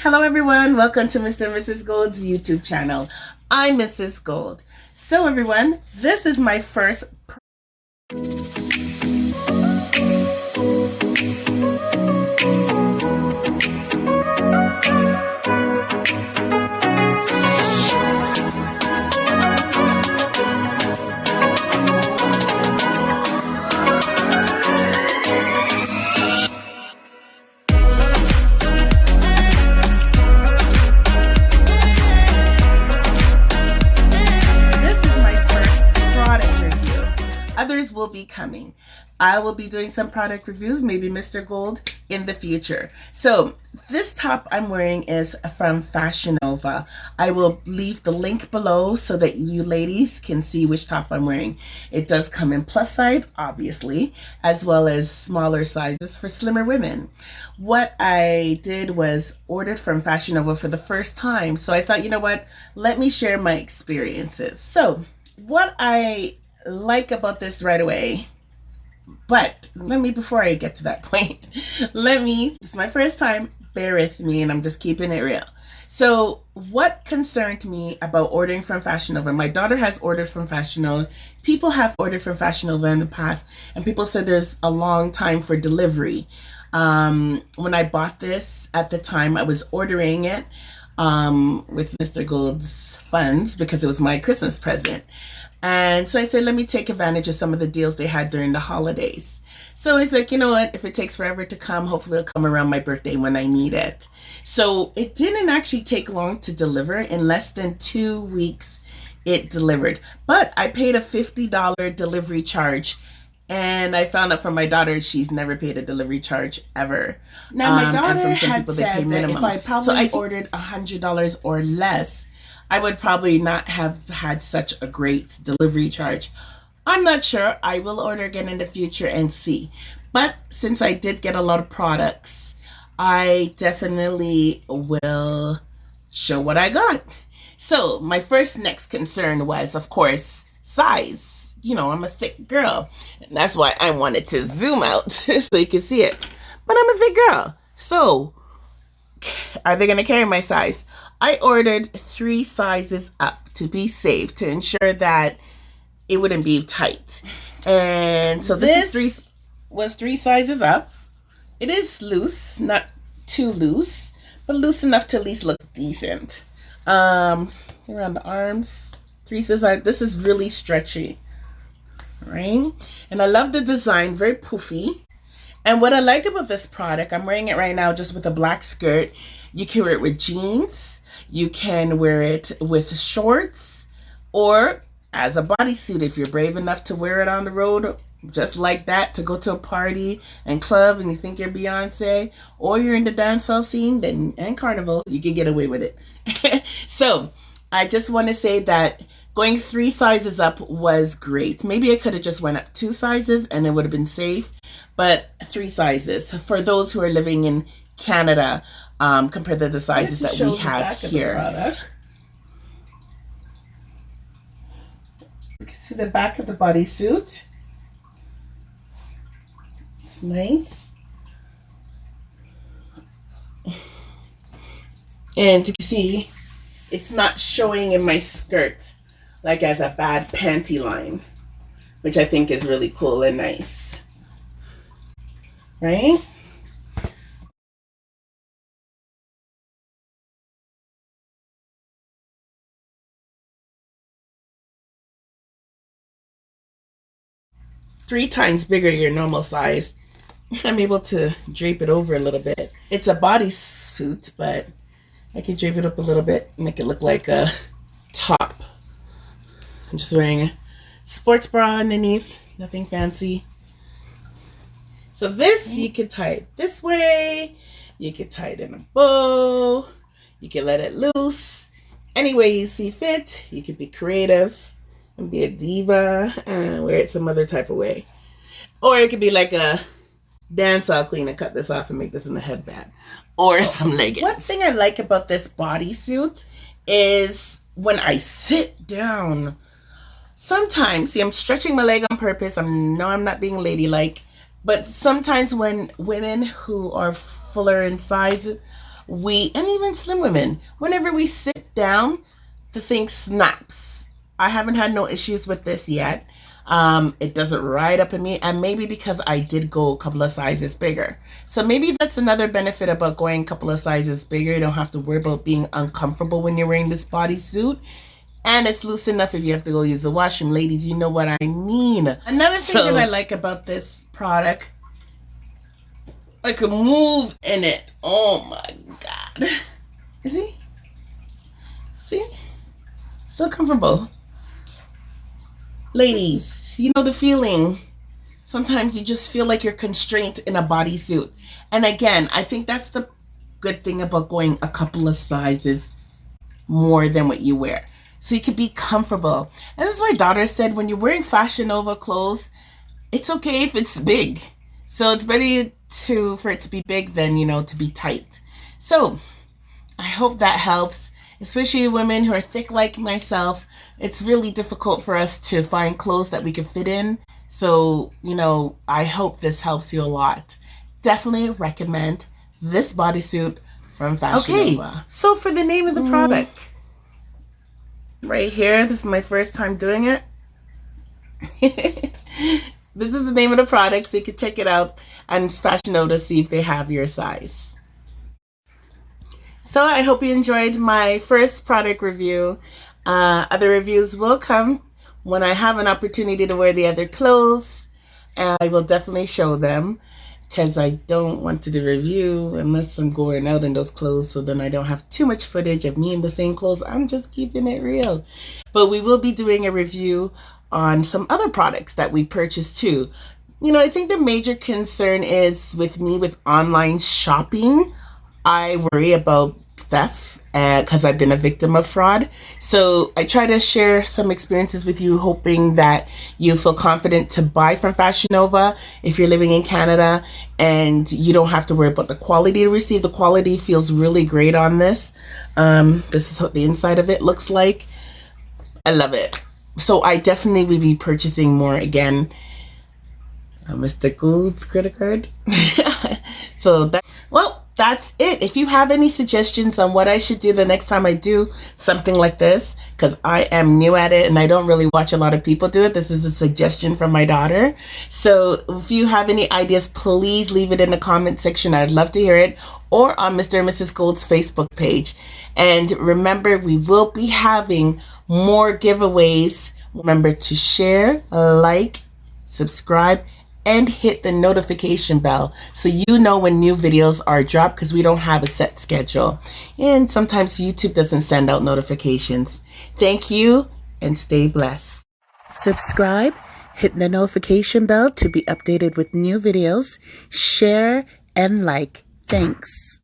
Hello everyone, welcome to Mr. and Mrs. Gold's YouTube channel. I'm Mrs. Gold. So everyone, this is my first Others will be coming. I will be doing some product reviews, maybe Mr. Gold in the future. So this top I'm wearing is from Fashion Nova. I will leave the link below so that you ladies can see which top I'm wearing. It does come in plus size, obviously, as well as smaller sizes for slimmer women. What I did was ordered from Fashion Nova for the first time. So I thought, you know what, let me share my experiences. So what I like about this right away, but before I get to that point, this is my first time, bear with me, and I'm just keeping it real. So what concerned me about ordering from Fashion Nova, my daughter has ordered from Fashion Nova, people have ordered from Fashion Nova in the past, and people said there's a long time for delivery. When I bought this, at the time I was ordering it with Mr. Gold's funds because it was my Christmas present. And so I said, let me take advantage of some of the deals they had during the holidays. So it's like, you know what, if it takes forever to come, hopefully it'll come around my birthday when I need it. So it didn't actually take long to deliver. In less than 2 weeks, it delivered. But I paid a $50 delivery charge. And I found out from my daughter, she's never paid a delivery charge ever. Now, my daughter had said that if I probably ordered $100 or less, I would probably not have had such a great delivery charge. I'm not sure. I will order again in the future and see. But since I did get a lot of products, I definitely will show what I got. So my next concern was, of course, size. You know, I'm a thick girl. And that's why I wanted to zoom out so you can see it. But I'm a thick girl. So are they going to carry my size? I ordered 3 sizes up to be safe, to ensure that it wouldn't be tight. And so this was 3 sizes up. It is loose, not too loose, but loose enough to at least look decent. Around the arms, 3 sizes. This is really stretchy, right? And I love the design, very poofy. And what I like about this product, I'm wearing it right now just with a black skirt. You can wear it with jeans. You can wear it with shorts or as a bodysuit if you're brave enough to wear it on the road just like that, to go to a party and club and you think you're Beyonce, or you're in the dancehall scene and carnival, you can get away with it. So I just want to say that going 3 sizes up was great. Maybe I could have just went up 2 sizes and it would have been safe, but 3 sizes for those who are living in Canada, compared to the sizes that we have here. You can see the back of the bodysuit. It's nice. And you can see it's not showing in my skirt like as a bad panty line, which I think is really cool and nice, right? Three times bigger your normal size. I'm able to drape it over a little bit. It's a bodysuit, but I can drape it up a little bit, make it look like a top. I'm just wearing a sports bra underneath, nothing fancy. So this, you can tie it this way, you can tie it in a bow, you can let it loose. Any way you see fit, you can be creative and be a diva and wear it some other type of way. Or it could be like a dancehall queen and cut this off and make this in a headband. Or some leggings. One thing I like about this bodysuit is when I sit down, sometimes, see, I'm stretching my leg on purpose. I'm not being ladylike. But sometimes when women who are fuller in size and even slim women, whenever we sit down, the thing snaps. I haven't had no issues with this yet. It doesn't ride up in me, and maybe because I did go a couple of sizes bigger. So maybe that's another benefit about going a couple of sizes bigger. You don't have to worry about being uncomfortable when you're wearing this bodysuit. And it's loose enough if you have to go use the washroom. Ladies, you know what I mean. Another thing that I like about this product, I can move in it. Oh my God. See? See? So comfortable. Ladies, you know the feeling. Sometimes you just feel like you're constrained in a bodysuit. And again, I think that's the good thing about going a couple of sizes more than what you wear. So you can be comfortable. And as my daughter said, when you're wearing Fashion Nova clothes, it's okay if it's big. So it's better for it to be big than, to be tight. So I hope that helps, especially women who are thick like myself. It's really difficult for us to find clothes that we can fit in. So, I hope this helps you a lot. Definitely recommend this bodysuit from Fashion Nova. Okay, so for the name of the product, right here, this is my first time doing it. This is the name of the product, so you can check it out and Fashion Nova to see if they have your size. So I hope you enjoyed my first product review. Other reviews will come when I have an opportunity to wear the other clothes, and I will definitely show them, because I don't want to do review unless I'm going out in those clothes, so then I don't have too much footage of me in the same clothes. I'm just keeping it real. But we will be doing a review on some other products that we purchased too. I think the major concern is with me with online shopping. I worry about theft because I've been a victim of fraud. So I try to share some experiences with you, hoping that you feel confident to buy from Fashion Nova if you're living in Canada and you don't have to worry about the quality to receive. The quality feels really great on this. This is what the inside of it looks like. I love it. So I definitely will be purchasing more again. Mr. Gould's credit card. So that's it. If you have any suggestions on what I should do the next time I do something like this, because I am new at it and I don't really watch a lot of people do it. This is a suggestion from my daughter. So if you have any ideas, please leave it in the comment section. I'd love to hear it, or on Mr. and Mrs. Gould's Facebook page. And remember, we will be having more giveaways. Remember to share, like, subscribe, and hit the notification bell so you know when new videos are dropped, because we don't have a set schedule. And sometimes YouTube doesn't send out notifications. Thank you and stay blessed. Subscribe, hit the notification bell to be updated with new videos, share, and like. Thanks.